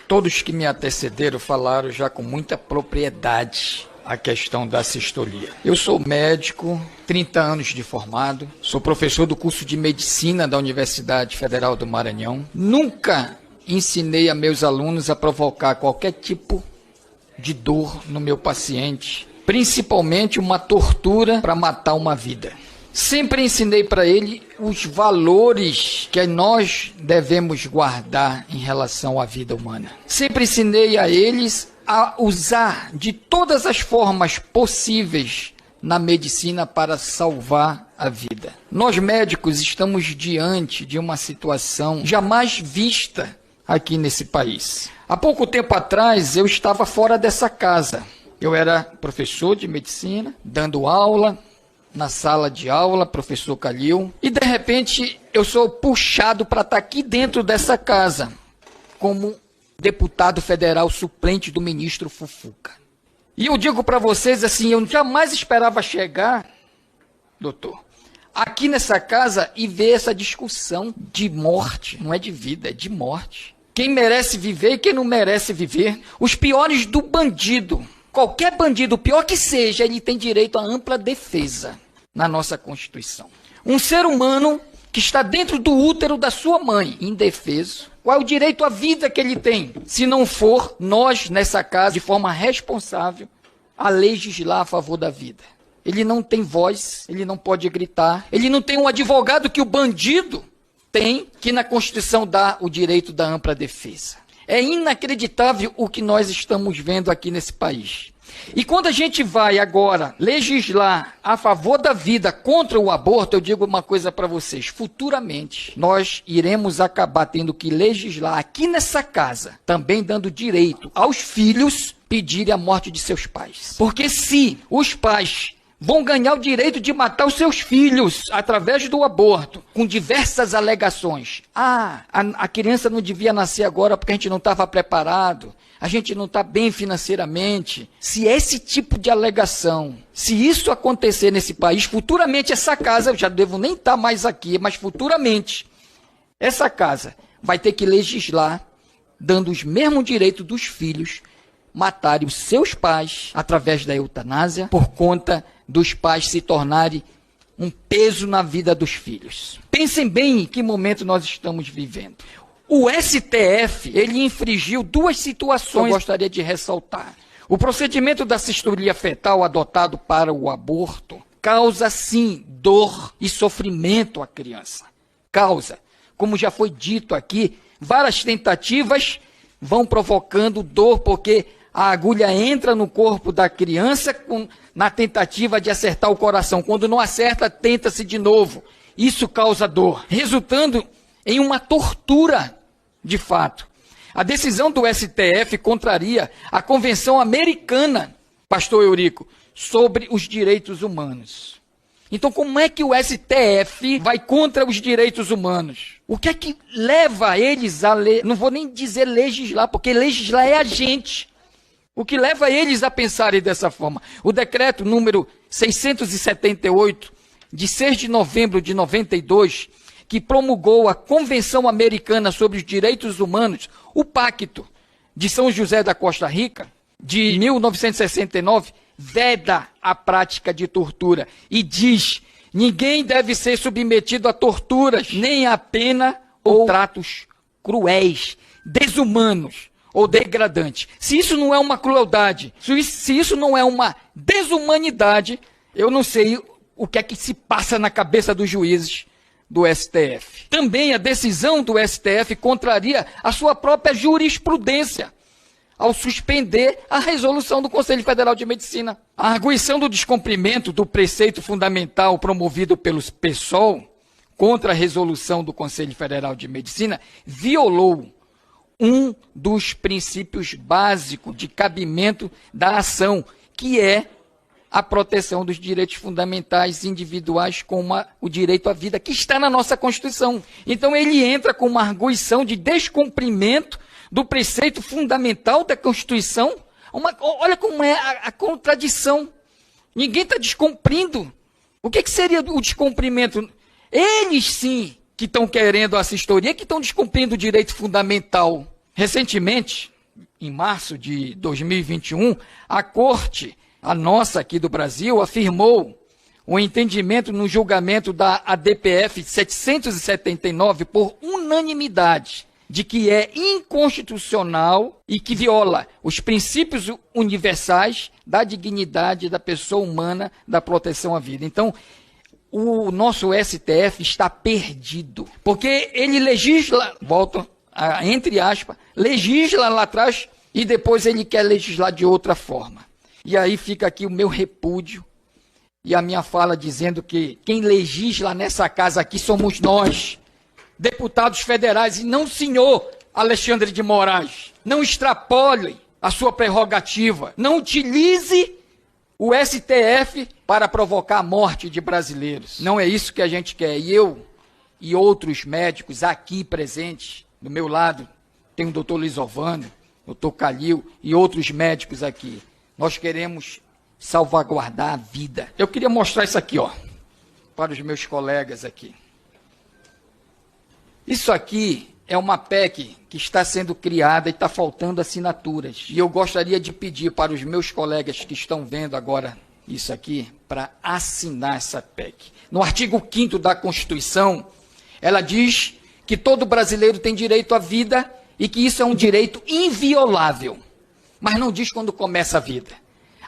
Todos que me antecederam falaram já com muita propriedade a questão da sistolia. Eu sou médico, 30 anos de formado, sou professor do curso de medicina da Universidade Federal do Maranhão. Nunca ensinei a meus alunos a provocar qualquer tipo de dor no meu paciente, principalmente uma tortura para matar uma vida. Sempre ensinei para ele os valores que nós devemos guardar em relação à vida humana. Sempre ensinei a eles a usar de todas as formas possíveis na medicina para salvar a vida. Nós médicos estamos diante de uma situação jamais vista aqui nesse país. Há pouco tempo atrás eu estava fora dessa casa. Eu era professor de medicina, dando aula na sala de aula, professor Calil, e de repente eu sou puxado para estar aqui dentro dessa casa como deputado federal suplente do ministro Fufuca. E eu digo para vocês assim, eu jamais esperava chegar, doutor, aqui nessa casa e ver essa discussão de morte, não é de vida, é de morte. Quem merece viver e quem não merece viver. Os piores do bandido, qualquer bandido, o pior que seja, ele tem direito à ampla defesa na nossa Constituição. Um ser humano que está dentro do útero da sua mãe, indefeso, qual é o direito à vida que ele tem? Se não for nós, nessa casa, de forma responsável, a legislar a favor da vida. Ele não tem voz, ele não pode gritar, ele não tem um advogado que o bandido tem, que na Constituição dá o direito da ampla defesa. É inacreditável o que nós estamos vendo aqui nesse país. E quando a gente vai agora legislar a favor da vida contra o aborto, eu digo uma coisa para vocês, futuramente nós iremos acabar tendo que legislar aqui nessa casa, também dando direito aos filhos pedirem a morte de seus pais. Porque se os pais vão ganhar o direito de matar os seus filhos através do aborto, com diversas alegações. A criança não devia nascer agora porque a gente não estava preparado, a gente não está bem financeiramente. Se esse tipo de alegação, se isso acontecer nesse país, futuramente essa casa, eu já devo nem estar mais aqui, mas futuramente, essa casa vai ter que legislar, dando os mesmos direitos dos filhos, matarem os seus pais através da eutanásia, por conta dos pais se tornarem um peso na vida dos filhos. Pensem bem em que momento nós estamos vivendo. O STF, ele infringiu duas situações, eu gostaria de ressaltar. O procedimento da sistolia fetal adotado para o aborto causa, sim, dor e sofrimento à criança. Causa, como já foi dito aqui, várias tentativas vão provocando dor, porque a agulha entra no corpo da criança na tentativa de acertar o coração. Quando não acerta, tenta-se de novo. Isso causa dor, resultando em uma tortura de fato. A decisão do STF contraria a Convenção Americana, pastor Eurico, sobre os direitos humanos. Então, como é que o STF vai contra os direitos humanos? O que é que leva eles a não vou nem dizer legislar, porque legislar é a gente. O que leva eles a pensarem dessa forma? O decreto número 678, de 6 de novembro de 92, que promulgou a Convenção Americana sobre os Direitos Humanos, o Pacto de São José da Costa Rica, de 1969, veda a prática de tortura e diz: ninguém deve ser submetido a torturas, nem a pena ou tratos cruéis, desumanos ou degradante. Se isso não é uma crueldade, se isso não é uma desumanidade, eu não sei o que é que se passa na cabeça dos juízes do STF. Também a decisão do STF contraria a sua própria jurisprudência, ao suspender a resolução do Conselho Federal de Medicina. A arguição do descumprimento do preceito fundamental promovido pelos PSOL contra a resolução do Conselho Federal de Medicina violou um dos princípios básicos de cabimento da ação, que é a proteção dos direitos fundamentais individuais, como o direito à vida, que está na nossa Constituição. Então ele entra com uma arguição de descumprimento do preceito fundamental da Constituição. Olha como é a contradição. Ninguém está descumprindo. O que seria o descumprimento? Eles sim que estão querendo assistoria, que estão descumprindo o direito fundamental. Recentemente, em março de 2021, a Corte, a nossa aqui do Brasil, afirmou o entendimento no julgamento da ADPF 779 por unanimidade de que é inconstitucional e que viola os princípios universais da dignidade da pessoa humana, da proteção à vida. Então, o nosso STF está perdido, porque ele legisla, volto a, entre aspas, legisla lá atrás e depois ele quer legislar de outra forma. E aí fica aqui o meu repúdio e a minha fala dizendo que quem legisla nessa casa aqui somos nós, deputados federais, e não o senhor Alexandre de Moraes. Não extrapole a sua prerrogativa, não utilize o STF para provocar a morte de brasileiros. Não é isso que a gente quer. E eu e outros médicos aqui presentes, do meu lado, tem o doutor Lisovano, doutor Calil e outros médicos aqui. Nós queremos salvaguardar a vida. Eu queria mostrar isso aqui, ó, para os meus colegas aqui. Isso aqui é uma PEC que está sendo criada e está faltando assinaturas. E eu gostaria de pedir para os meus colegas que estão vendo agora isso aqui, para assinar essa PEC. No artigo 5º da Constituição, ela diz que todo brasileiro tem direito à vida e que isso é um direito inviolável. Mas não diz quando começa a vida.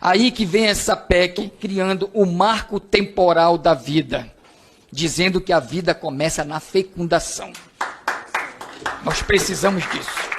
Aí que vem essa PEC criando o marco temporal da vida, dizendo que a vida começa na fecundação. Nós precisamos disso.